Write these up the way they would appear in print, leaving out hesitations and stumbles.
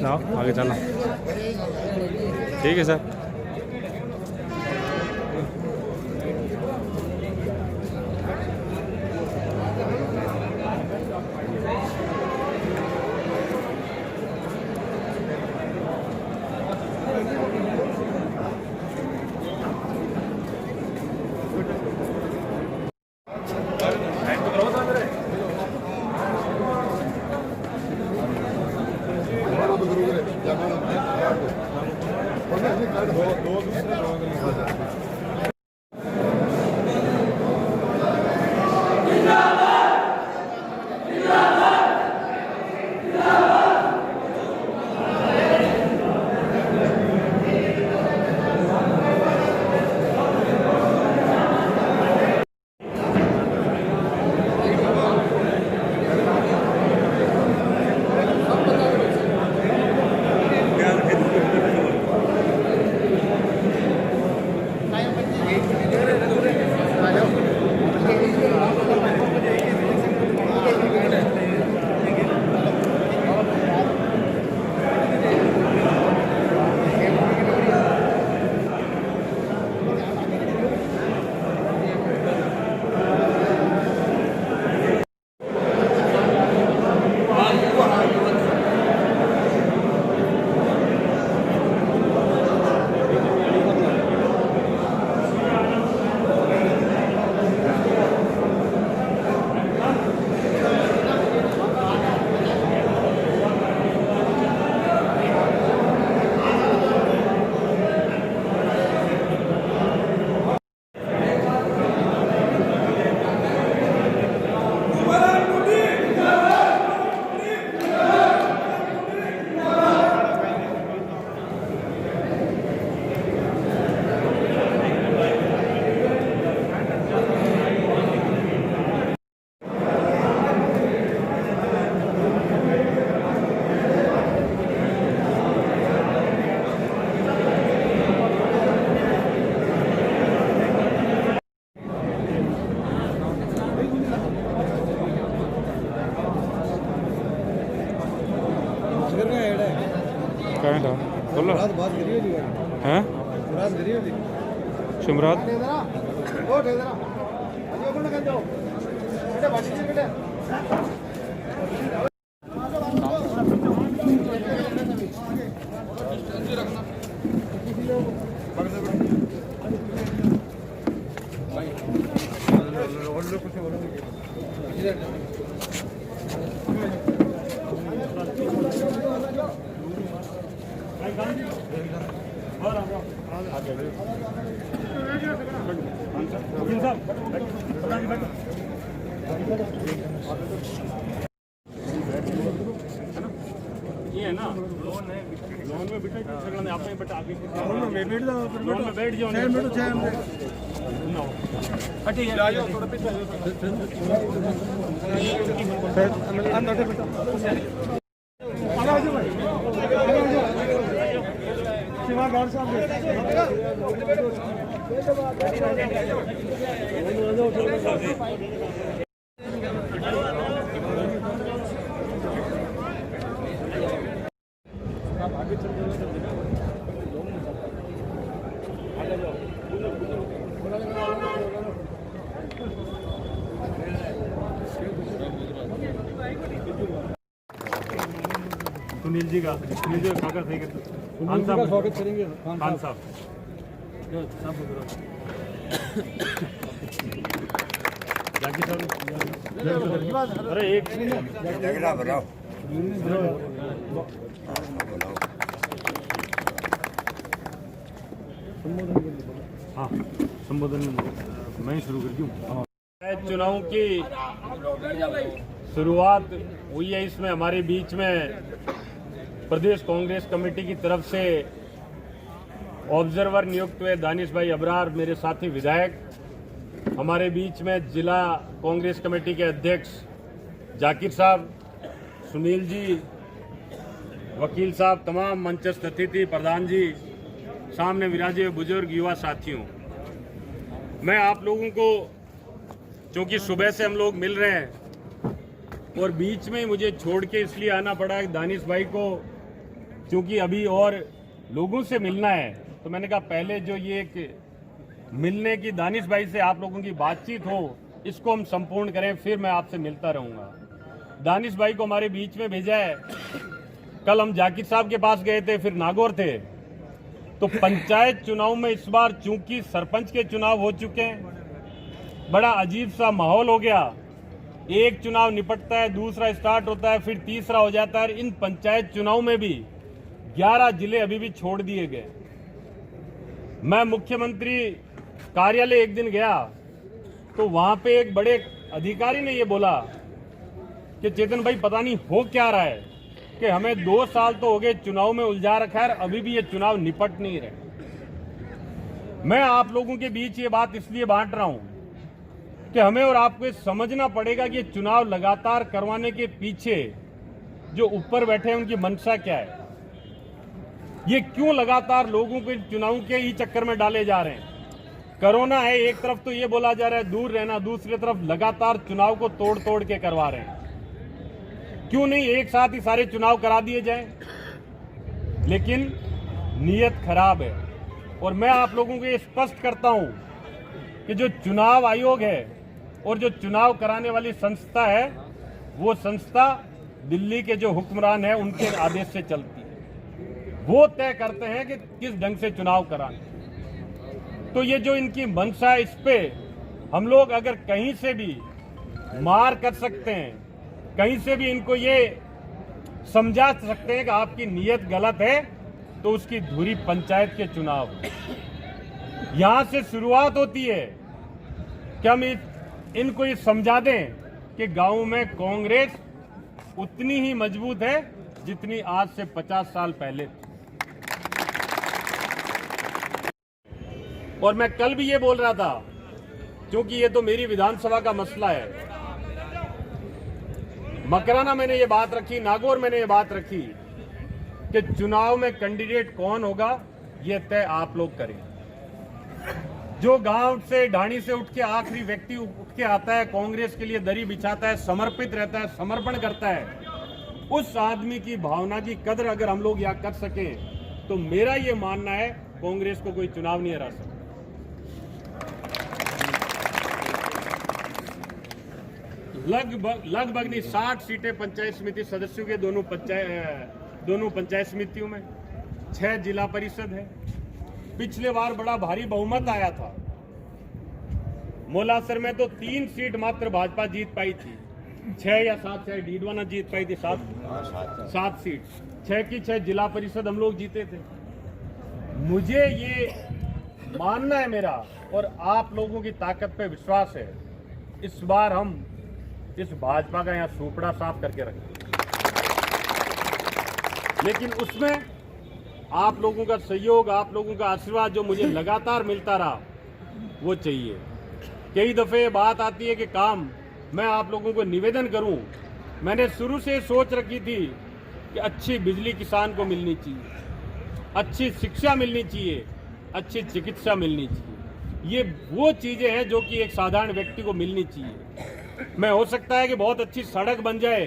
लाओ आगे चलना। ठीक है सर। हैं शुमरात ये है ना लोन में बिठा आप बट आगे लोन में बैठ जाओ सुनील जी का काका सही करते खान साहब स्वागत करेंगे। खान साहब जाकी साहब अरे एक बताओ हाँ संबोधन मैं शुरू कर दूँ। चुनाव की शुरुआत हुई है। इसमें हमारे बीच में प्रदेश कांग्रेस कमेटी की तरफ से ऑब्जर्वर नियुक्त हुए दानिश भाई अबरार, मेरे साथी विधायक, हमारे बीच में जिला कांग्रेस कमेटी के अध्यक्ष जाकिर साहब, सुनील जी, वकील साहब, तमाम मंचस्थ अतिथि, प्रधान जी, सामने विराजे हुए बुजुर्ग, युवा साथियों, मैं आप लोगों को, चूंकि सुबह से हम लोग मिल रहे हैं और बीच में मुझे छोड़ के इसलिए आना पड़ा दानिश भाई को, क्योंकि अभी और लोगों से मिलना है, तो मैंने कहा पहले जो ये एक मिलने की दानिश भाई से आप लोगों की बातचीत हो, इसको हम संपूर्ण करें, फिर मैं आपसे मिलता रहूंगा। दानिश भाई को हमारे बीच में भेजा है। कल हम जाकिर साहब के पास गए थे, फिर नागौर थे। तो पंचायत चुनाव में इस बार चूंकि सरपंच के चुनाव हो चुके हैं, बड़ा अजीब सा माहौल हो गया। एक चुनाव निपटता है, दूसरा स्टार्ट होता है, फिर तीसरा हो जाता है। इन पंचायत चुनाव में भी 11 जिले अभी भी छोड़ दिए गए। मैं मुख्यमंत्री कार्यालय एक दिन गया तो वहां पे एक बड़े अधिकारी ने ये बोला कि चेतन भाई पता नहीं हो क्या रहा है कि हमें 2 साल तो हो गए चुनाव में उलझा रखा है, अभी भी ये चुनाव निपट नहीं रहे। मैं आप लोगों के बीच ये बात इसलिए बांट रहा हूं कि हमें और आपको ये समझना पड़ेगा कि चुनाव लगातार करवाने के पीछे जो ऊपर बैठे हैं उनकी मंशा क्या है। ये क्यों लगातार लोगों को चुनाव के ही चक्कर में डाले जा रहे हैं। कोरोना है, एक तरफ तो ये बोला जा रहा है दूर रहना, दूसरी तरफ लगातार चुनाव को तोड़ तोड़ के करवा रहे हैं। क्यों नहीं एक साथ ही सारे चुनाव करा दिए जाएं? लेकिन नीयत खराब है। और मैं आप लोगों को ये स्पष्ट करता हूं कि जो चुनाव आयोग है और जो चुनाव कराने वाली संस्था है, वो संस्था दिल्ली के जो हुक्मरान है उनके आदेश से चलती है। वो तय करते हैं कि किस ढंग से चुनाव कराने। तो ये जो इनकी मंशा है, इस पे हम लोग अगर कहीं से भी मार कर सकते हैं, कहीं से भी इनको ये समझा सकते हैं कि आपकी नीयत गलत है, तो उसकी धुरी पंचायत के चुनाव। यहां से शुरुआत होती है कि हम इनको ये समझा दें कि गांव में कांग्रेस उतनी ही मजबूत है जितनी आज से 50 साल पहले थी। और मैं कल भी ये बोल रहा था, क्योंकि ये तो मेरी विधानसभा का मसला है। मकराना मैंने ये बात रखी, नागौर मैंने ये बात रखी कि चुनाव में कैंडिडेट कौन होगा ये तय आप लोग करें। जो गांव से ढाणी से उठ के आखिरी व्यक्ति उठ के आता है, कांग्रेस के लिए दरी बिछाता है, समर्पित रहता है, समर्पण करता है, उस आदमी की भावना की कदर अगर हम लोग यहाँ कर सके तो मेरा ये मानना है कांग्रेस को कोई चुनाव नहीं हरा सकता। लगभग नहीं 60 सीटें पंचायत समिति सदस्यों के दोनों पंचायत समितियों में, 6 जिला परिषद है। पिछले बार बड़ा भारी बहुमत आया था। मोलासर में तो 3 सीट मात्र भाजपा जीत पाई थी, 6 या 7 शायद डीडवाना जीत पाई थी, 7 सीट, 6 की 6 जिला परिषद हम लोग जीते थे। मुझे ये मानना है मेरा और आप लोगों की ताकत पे विश्वास है, इस बार हम इस भाजपा का यहाँ सूपड़ा साफ करके रखें। लेकिन उसमें आप लोगों का सहयोग, आप लोगों का आशीर्वाद जो मुझे लगातार मिलता रहा, वो चाहिए। कई दफे बात आती है कि काम मैं आप लोगों को निवेदन करूं, मैंने शुरू से सोच रखी थी कि अच्छी बिजली किसान को मिलनी चाहिए, अच्छी शिक्षा मिलनी चाहिए, अच्छी चिकित्सा मिलनी चाहिए। ये वो चीजें हैं जो कि एक साधारण व्यक्ति को मिलनी चाहिए। मैं हो सकता है कि बहुत अच्छी सड़क बन जाए,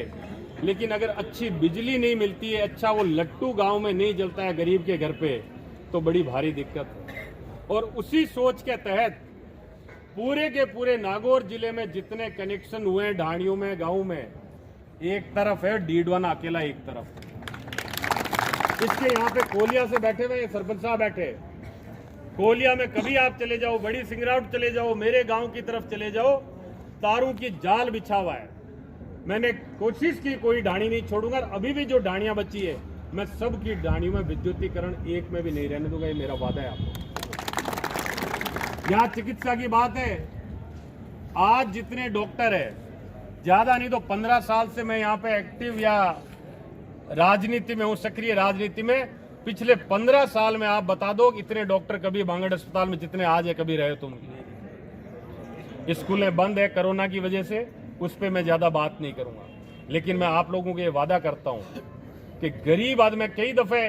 लेकिन अगर अच्छी बिजली नहीं मिलती है, अच्छा वो लट्टू गांव में नहीं जलता है गरीब के घर पे, तो बड़ी भारी दिक्कत है। और उसी सोच के तहत पूरे के पूरे नागौर जिले में जितने कनेक्शन हुए हैं ढाणियों में, गांव में, एक तरफ है डीडवाना अकेला, एक तरफ। इसके यहाँ पे कोलिया से बैठे हुए सरपंच साहब बैठे, कोलिया में कभी आप चले जाओ, बड़ी सिंगरावट चले जाओ, मेरे गांव की तरफ चले जाओ, तारों की जाल बिछा हुआ है। मैंने कोशिश की कोई ढाणी नहीं छोड़ूंगा। अभी भी जो ढाणियां बची है, मैं सबकी ढाणियों में विद्युतीकरण एक में भी नहीं रहने दूंगा, ये मेरा वादा है आपको। यहाँ चिकित्सा की बात है, आज जितने डॉक्टर है ज्यादा नहीं तो 15 साल से मैं यहाँ पे एक्टिव या राजनीति में हूँ, सक्रिय राजनीति में। पिछले 15 साल में आप बता दो इतने डॉक्टर कभी बांगड़ अस्पताल में जितने आज है कभी रहे तुम। स्कूलें बंद है कोरोना की वजह से, उस पर मैं ज्यादा बात नहीं करूंगा, लेकिन मैं आप लोगों को ये वादा करता हूं कि गरीब आदमी, मैं कई दफे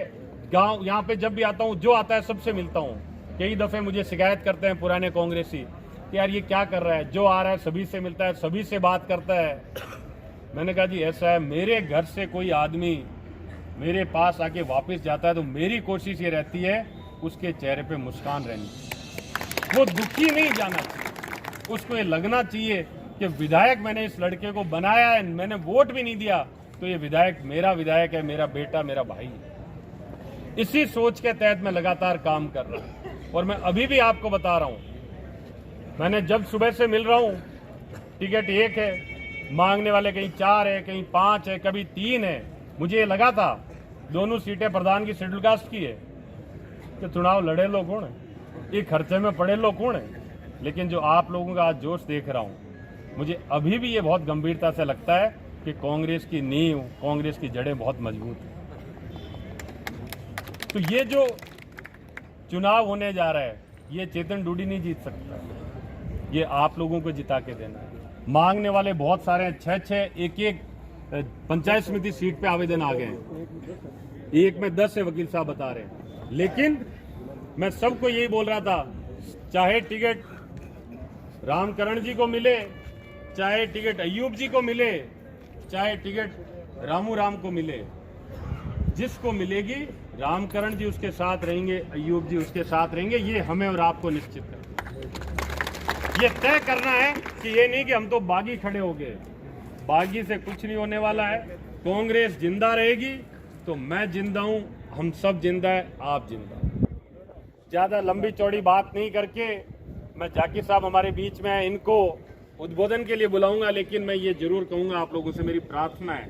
गांव यहाँ पे जब भी आता हूं, जो आता है सबसे मिलता हूं। कई दफे मुझे शिकायत करते हैं पुराने कांग्रेसी कि यार ये क्या कर रहा है, जो आ रहा है सभी से मिलता है, सभी से बात करता है। मैंने कहा जी ऐसा है, मेरे घर से कोई आदमी मेरे पास आके वापस जाता है तो मेरी कोशिश ये रहती है उसके चेहरे पे मुस्कान रहनी, वो दुखी नहीं जाना चाहिए। उसको ये लगना चाहिए कि विधायक मैंने इस लड़के को बनाया है, मैंने वोट भी नहीं दिया तो ये विधायक मेरा विधायक है, मेरा बेटा, मेरा भाई है। इसी सोच के तहत मैं लगातार काम कर रहा हूं। और मैं अभी भी आपको बता रहा हूं, मैंने जब सुबह से मिल रहा हूं, टिकट 1 है, मांगने वाले कहीं 4 है, कहीं 5 है, कभी 3 है। मुझे ये लगा था दोनों सीटें प्रधान की शेड्यूल कास्ट की है कि चुनाव लड़े लोग कौन है, ये खर्चे में पड़े लोग कौन है। लेकिन जो आप लोगों का आज जोश देख रहा हूं, मुझे अभी भी ये बहुत गंभीरता से लगता है कि कांग्रेस की नींव, कांग्रेस की जड़ें बहुत मजबूत हैं। तो ये जो चुनाव होने जा रहा है, ये चेतन डूडी नहीं जीत सकता, ये आप लोगों को जिता के देना है। मांगने वाले बहुत सारे हैं, 6-6 एक पंचायत समिति सीट पे आवेदन आ गए हैं, एक में 10 है, वकील साहब बता रहे हैं। लेकिन मैं सबको यही बोल रहा था, चाहे टिकट रामकरण जी को मिले, चाहे टिकट अयूब जी को मिले, चाहे टिकट रामू राम को मिले, जिसको मिलेगी रामकरण जी उसके साथ रहेंगे, अयूब जी उसके साथ रहेंगे। ये हमें और आपको निश्चित करना, ये तय करना है कि ये नहीं कि हम तो बागी खड़े हो गए। बागी से कुछ नहीं होने वाला है। कांग्रेस जिंदा रहेगी तो मैं जिंदा हूं, हम सब जिंदा है, आप जिंदा। ज्यादा लंबी चौड़ी बात नहीं करके मैं जाकिर साहब हमारे बीच में है, इनको उद्बोधन के लिए बुलाऊंगा। लेकिन मैं ये जरूर कहूंगा, आप लोगों से मेरी प्रार्थना है,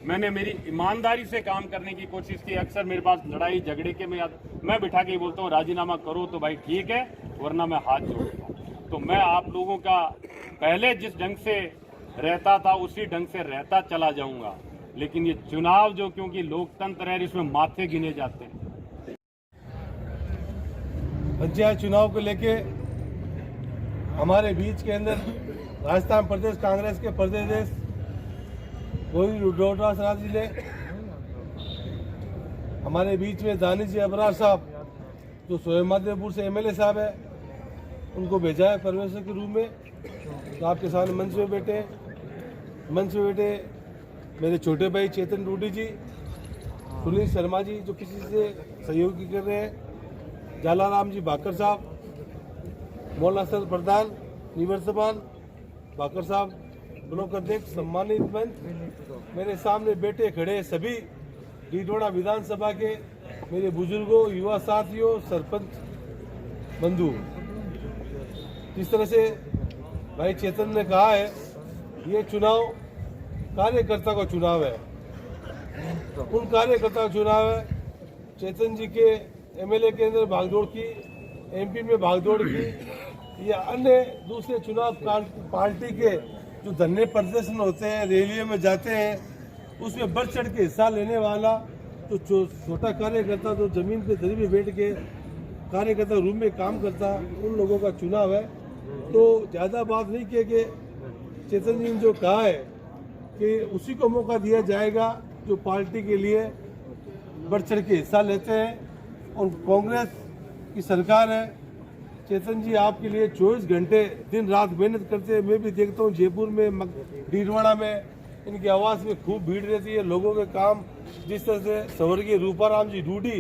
मैंने मेरी ईमानदारी से काम करने की कोशिश की। अक्सर मेरे पास लड़ाई झगड़े के मैं बिठा के ही बोलता हूँ राजीनामा करो तो भाई ठीक है, वरना मैं हाथ जोड़ूंगा। तो मैं आप लोगों का पहले जिस ढंग से रहता था उसी ढंग से रहता चला जाऊंगा। लेकिन ये चुनाव जो, क्योंकि लोकतंत्र है, इसमें माथे गिने जाते हैं। पंचायत चुनाव को लेके हमारे बीच के अंदर राजस्थान प्रदेश कांग्रेस के प्रदेश डोडा सराज जिले हमारे बीच में दानिश जी अबरार साहब जो सोहेमादेपुर से एमएलए साहब है, उनको भेजा है परमेश्वर के रूप में। तो आपके सामने मंच में बैठे मेरे छोटे भाई चेतन डूडी जी, सुनील शर्मा जी जो किसी से सहयोग कर रहे हैं, जालाराम जी भाकर साहब, मौलाना सर प्रधान निवर्तमान भाकर साहब, ब्लॉक अध्यक्ष, सम्मानित मंच, मेरे सामने बैठे खड़े सभी डीडवाड़ा विधानसभा के मेरे बुजुर्गों, युवा साथियों, सरपंच बंधु। जिस तरह से भाई चेतन ने कहा है, ये चुनाव कार्यकर्ता का चुनाव है, उन कार्यकर्ता का चुनाव है। चेतन जी के एमएलए के अंदर भागदौड़ की, एमपी में भागदौड़ की, या अन्य दूसरे चुनाव पार्टी के जो धरने प्रदर्शन होते हैं, रैलियों में जाते हैं, उसमें बढ़ चढ़ के हिस्सा लेने वाला तो छोटा कार्यकर्ता जो जमीन पे दरी में बैठ के कार्यकर्ता रूम में काम करता, उन लोगों का चुनाव है। तो ज़्यादा बात नहीं किए कि चेतन जी ने जो कहा है कि उसी को मौका दिया जाएगा जो पार्टी के लिए बढ़ चढ़ के हिस्सा लेते हैं। और कांग्रेस की सरकार है, चेतन जी आपके लिए 24 घंटे दिन रात मेहनत करते हैं। मैं भी देखता हूँ जयपुर में, डीडवाड़ा में, इनकी आवाज़ में खूब भीड़ रहती है। लोगों के काम जिस तरह से स्वर्गीय रूपाराम जी डूडी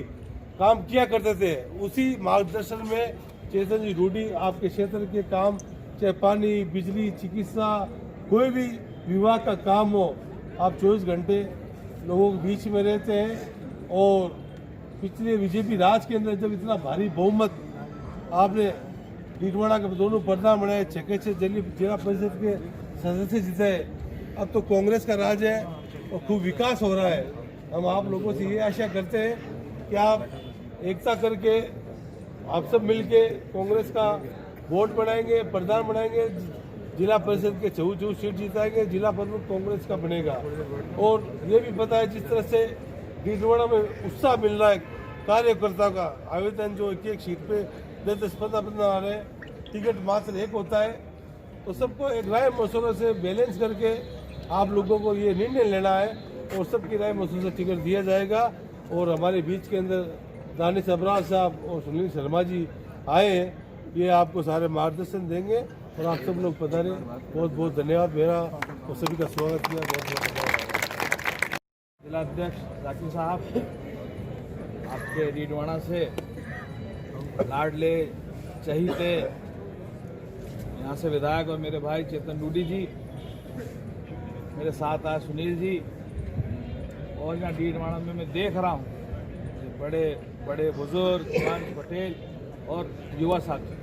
काम किया करते थे, उसी मार्गदर्शन में चेतन जी डूडी आपके क्षेत्र के काम, चाहे पानी, बिजली, चिकित्सा, कोई भी विभाग का काम हो, आप 24 घंटे लोगों के बीच में रहते हैं। और पिछले बीजेपी राज के अंदर जब इतना भारी बहुमत आपने डीडवाड़ा के दोनों प्रधान बनाए, 6 जिला परिषद के सदस्य जिताए, अब तो कांग्रेस का राज है और खूब विकास हो रहा है। हम आप लोगों से ये आशा करते हैं कि आप एकता करके, आप सब मिलके कांग्रेस का वोट बनाएंगे, प्रधान बनाएंगे। जिला परिषद के 24 सीट जीताएंगे, जिला प्रमुख कांग्रेस का बनेगा। और ये भी पता है जिस तरह से डीडवाड़ा में उत्साह मिल रहा है कार्यकर्ताओं का, आवेदन जो एक सीट पे 10-10, 15-15 आ रहे हैं, टिकट मात्र एक होता है। तो सबको एक राय मशवरे से बैलेंस करके आप लोगों को ये निर्णय लेना है और सबकी राय मशवरे से टिकट दिया जाएगा। और हमारे बीच के अंदर दानिश अबरार साहब और सुनील शर्मा जी आए हैं, ये आपको सारे मार्गदर्शन देंगे और आप सब लोग पधारे। बहुत बहुत धन्यवाद मेरा और सभी का स्वागत किया। बहुत बहुत धन्यवाद। जिला अध्यक्ष जाकिर साहब, आपके डीडवाड़ा से लाडले चहीते यहाँ से विधायक और मेरे भाई चेतन डूडी जी, मेरे साथ आए सुनील जी, और यहाँ डीडवाड़ा में मैं देख रहा हूँ बड़े बड़े बुजुर्ग पंच पटेल और युवा साथी।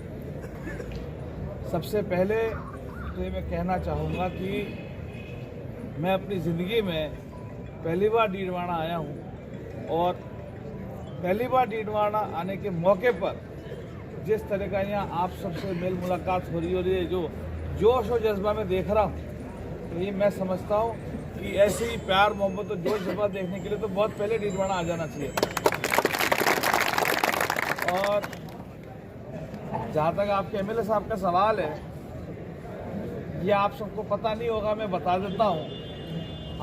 सबसे पहले तो ये मैं कहना चाहूँगा कि मैं अपनी ज़िंदगी में पहली बार डीडवाड़ा आया हूँ और पहली बार डीडवाड़ा आने के मौके पर जिस तरह का यहाँ आप सबसे मेल मुलाकात हो रही है और ये जो जोश और जज्बा में देख रहा हूँ, तो ये मैं समझता हूँ कि ऐसे ही प्यार मोहब्बत और जोश जज्बा देखने के लिए तो बहुत पहले डीडवाड़ा आ जाना चाहिए। और जहाँ तक आपके एमएलए साहब का सवाल है, ये आप सबको पता नहीं होगा, मैं बता देता हूँ।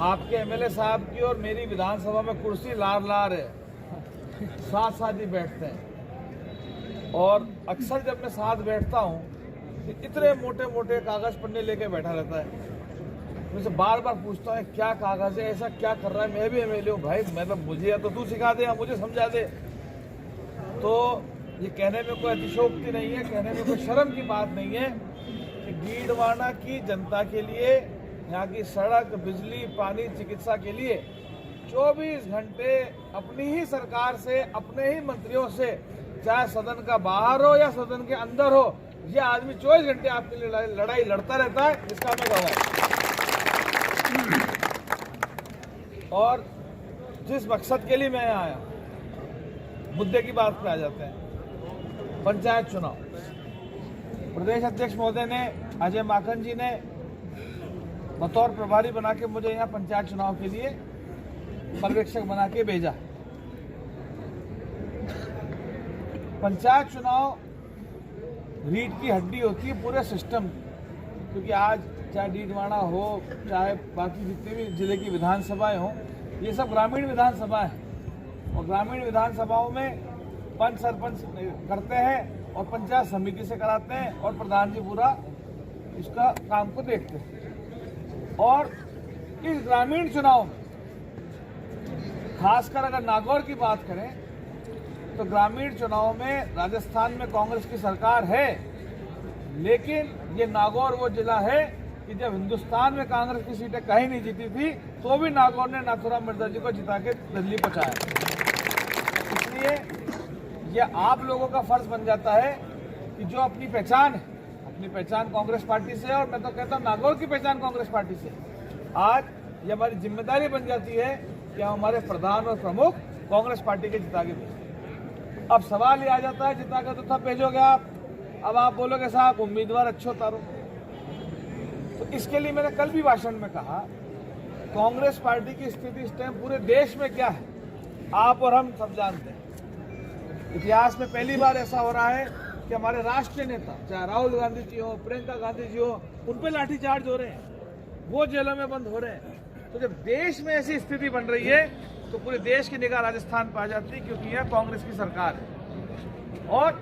आपके एमएलए साहब की और मेरी विधानसभा में कुर्सी लार लार है, साथ साथ ही बैठते हैं। और अक्सर जब मैं साथ बैठता हूँ तो इतने मोटे मोटे कागज पन्ने लेके बैठा रहता है। मुझसे बार बार पूछता है क्या कागज है, ऐसा क्या कर रहा है, मैं भी एमएलए हूँ भाई, मतलब मुझे या तो तू सिखा दे या मुझे समझा दे। तो ये कहने में कोई अतिशयोक्ति नहीं है, कहने में कोई शर्म की बात नहीं है कि डीडवाड़ा की जनता के लिए, यहाँ की सड़क, बिजली, पानी, चिकित्सा के लिए 24 घंटे अपनी ही सरकार से, अपने ही मंत्रियों से, चाहे सदन का बाहर हो या सदन के अंदर हो, ये आदमी 24 घंटे आपके लिए लड़ाई लड़ता रहता है, इसका मैं गवाह। और जिस मकसद के लिए मैं यहाँ आया, मुद्दे की बात पे आ जाते हैं। पंचायत चुनाव, प्रदेश अध्यक्ष महोदय ने, अजय माखन जी ने बतौर प्रभारी बना के मुझे यहाँ पंचायत चुनाव के लिए पर्यवेक्षक बना के भेजा। पंचायत चुनाव रीढ़ की हड्डी होती है पूरे सिस्टम, क्योंकि आज चाहे डीडवाड़ा हो, चाहे बाकी जितने भी जिले की विधानसभाएं हों, ये सब ग्रामीण विधानसभा है। और ग्रामीण विधानसभाओं में पंच सरपंच करते हैं और पंचायत समिति से कराते हैं और प्रधान जी पूरा इसका काम को देखते हैं। और इस ग्रामीण चुनाव में खासकर अगर नागौर की बात करें तो ग्रामीण चुनाव में राजस्थान में कांग्रेस की सरकार है, लेकिन ये नागौर वो जिला है कि जब हिंदुस्तान में कांग्रेस की सीटें कहीं नहीं जीती थी तो भी नागौर ने नाथुराम मिर्जा जी को जिता के दिल्ली पहुंचाया। इसलिए ये आप लोगों का फर्ज बन जाता है कि जो अपनी पहचान है, अपनी पहचान कांग्रेस पार्टी से है, और मैं तो कहता हूँ नागौर की पहचान कांग्रेस पार्टी से, आज ये हमारी जिम्मेदारी बन जाती है कि हम हमारे प्रधान और प्रमुख कांग्रेस पार्टी के जिता के भेजें। अब सवाल ये आ जाता है, जिता के तो तब भेजोगे आप, अब आप बोलोगे साहब उम्मीदवार अच्छे उतारो। तो इसके लिए मैंने कल भी भाषण में कहा, कांग्रेस पार्टी की स्थिति इस टाइम पूरे देश में क्या है आप और हम सब जानते हैं। इतिहास में पहली बार ऐसा हो रहा है कि हमारे राष्ट्रीय नेता, चाहे राहुल गांधी जी हो, प्रियंका गांधी जी हो, उन पे लाठीचार्ज हो रहे हैं, वो जेलों में बंद हो रहे हैं। तो जब देश में ऐसी स्थिति बन रही है तो पूरे देश की निगाह राजस्थान पर आ जाती है, क्योंकि यह कांग्रेस की सरकार है। और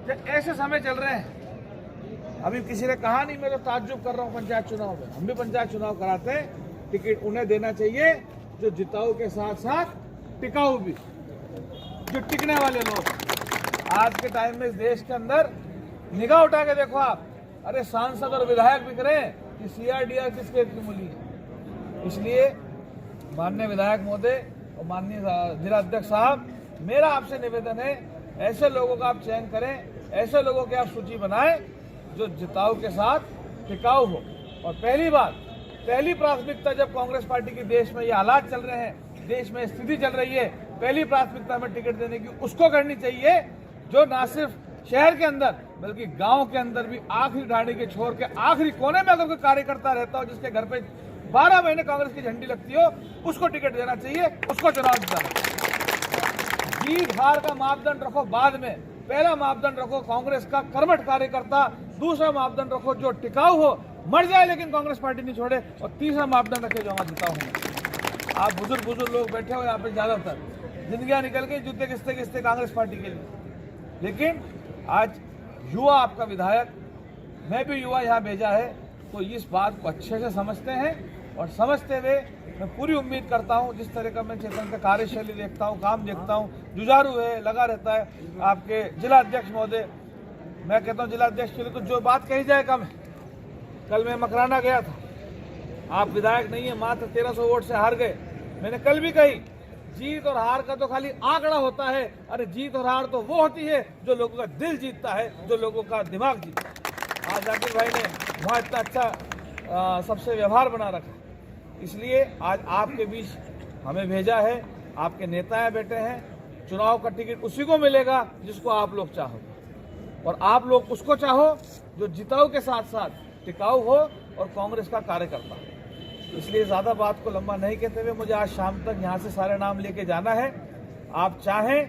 जब ऐसे समय चल रहे हैं, अभी किसी ने कहा नहीं, मैं तो ताज्जुब कर रहा हूँ पंचायत चुनाव में, हम भी पंचायत चुनाव कराते हैं, टिकट उन्हें देना चाहिए जो जिताऊ के साथ साथ टिकाऊ भी, जो टिकने वाले लोग। आज के टाइम में इस देश के अंदर निगाह उठा के देखो आप, अरे सांसद और विधायक बिक रहे हैं कि सीआरडीआर किसके इतनी मूली है। इसलिए माननीय विधायक महोदय और माननीय जिला अध्यक्ष साहब, मेरा आपसे निवेदन है, ऐसे लोगों का आप चयन करें, ऐसे लोगों की आप सूची बनाएं जो जिताऊ के साथ टिकाऊ हो। और पहली प्राथमिकता जब कांग्रेस पार्टी की देश में ये हालात चल रहे हैं, देश में स्थिति चल रही है, पहली प्राथमिकता में टिकट देने की उसको करनी चाहिए जो ना सिर्फ शहर के अंदर बल्कि गांव के अंदर भी आखिरी ढाणी के छोर के आखिरी कोने में अगर कोई कार्यकर्ता रहता हो जिसके घर पे 12 महीने कांग्रेस की झंडी लगती हो, उसको टिकट देना चाहिए, उसको चुनाव जिताना चाहिए। जीत हार का मापदंड रखो बाद में, पहला मापदंड रखो कांग्रेस का कर्मठ कार्यकर्ता, दूसरा मापदंड रखो जो टिकाऊ हो, मर जाए लेकिन कांग्रेस पार्टी नहीं छोड़े, और तीसरा मापदंड रखे जो वहां जिताऊ हो। आप बुजुर्ग लोग बैठे हो यहाँ पे, ज्यादातर जिंदगियां निकल गई जूते किसते कांग्रेस पार्टी के लिए, लेकिन आज युवा आपका विधायक, मैं भी युवा यहाँ भेजा है, तो इस बात को अच्छे से समझते हैं, और समझते हुए मैं पूरी उम्मीद करता हूँ, जिस तरह का मैं चेतन का कार्यशैली देखता हूँ, काम देखता हूँ, जुझारू है, लगा रहता है। आपके जिला अध्यक्ष महोदय, मैं कहता हूँ जिला अध्यक्ष के लिए तो जो बात कही जाए कम है। कल मैं मकराना गया था, आप विधायक नहीं है, मात्र 1300 वोट से हार गए। मैंने कल भी कही, जीत और हार का तो खाली आंकड़ा होता है, अरे जीत और हार तो वो होती है जो लोगों का दिल जीतता है, जो लोगों का दिमाग जीतता है। आज जाकिर भाई ने वहाँ इतना अच्छा सबसे व्यवहार बना रखा, इसलिए आज आपके बीच हमें भेजा है। आपके नेता बैठे हैं, चुनाव का टिकट उसी को मिलेगा जिसको आप लोग चाहो, और आप लोग उसको चाहो जो जिताऊ के साथ साथ टिकाऊ हो और कांग्रेस का कार्यकर्ता हो। इसलिए ज़्यादा बात को लंबा नहीं कहते हुए मुझे आज शाम तक यहाँ से सारे नाम लेके जाना है। आप चाहें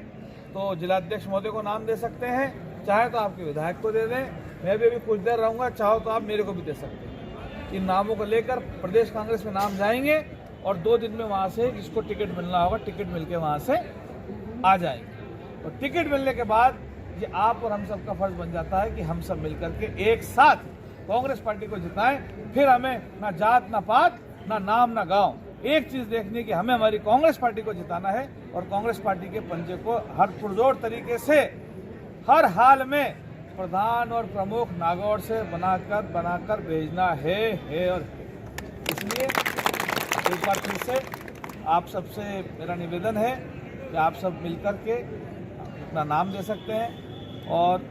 तो जिलाध्यक्ष महोदय को नाम दे सकते हैं, चाहे तो आपके विधायक को दे दें, मैं भी अभी कुछ देर रहूँगा, चाहो तो आप मेरे को भी दे सकते हैं। इन नामों को लेकर प्रदेश कांग्रेस में नाम जाएंगे, और 2 दिन में वहाँ से जिसको टिकट मिलना होगा, टिकट मिलके वहाँ से आ जाएंगे। और टिकट मिलने के बाद ये आप और हम सब का फर्ज बन जाता है कि हम सब मिलकर के एक साथ कांग्रेस पार्टी को जिताएं। फिर हमें ना जात ना पात ना नाम ना गांव, एक चीज देखनी कि हमें हमारी कांग्रेस पार्टी को जिताना है, और कांग्रेस पार्टी के पंजे को हर पुरजोर तरीके से हर हाल में प्रधान और प्रमुख नागौर से बनाकर भेजना है और इसलिए एक बार फिर से आप सबसे मेरा निवेदन है कि आप सब मिलकर के अपना नाम दे सकते हैं, और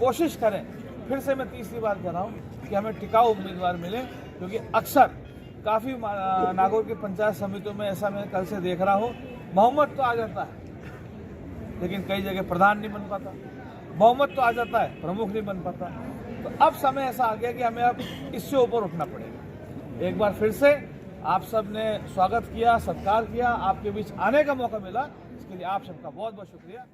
कोशिश करें, फिर से मैं तीसरी बार कह रहा हूँ कि हमें टिकाऊ उम्मीदवार मिले, क्योंकि अक्सर काफ़ी नागौर की पंचायत समितियों में ऐसा मैं कल से देख रहा हूँ, बहुमत तो आ जाता है लेकिन कई जगह प्रधान नहीं बन पाता, बहुमत तो आ जाता है प्रमुख नहीं बन पाता। तो अब समय ऐसा आ गया कि हमें अब इससे ऊपर उठना पड़ेगा। एक बार फिर से आप सब ने स्वागत किया, सत्कार किया, आपके बीच आने का मौका मिला, इसके लिए आप सबका बहुत बहुत शुक्रिया।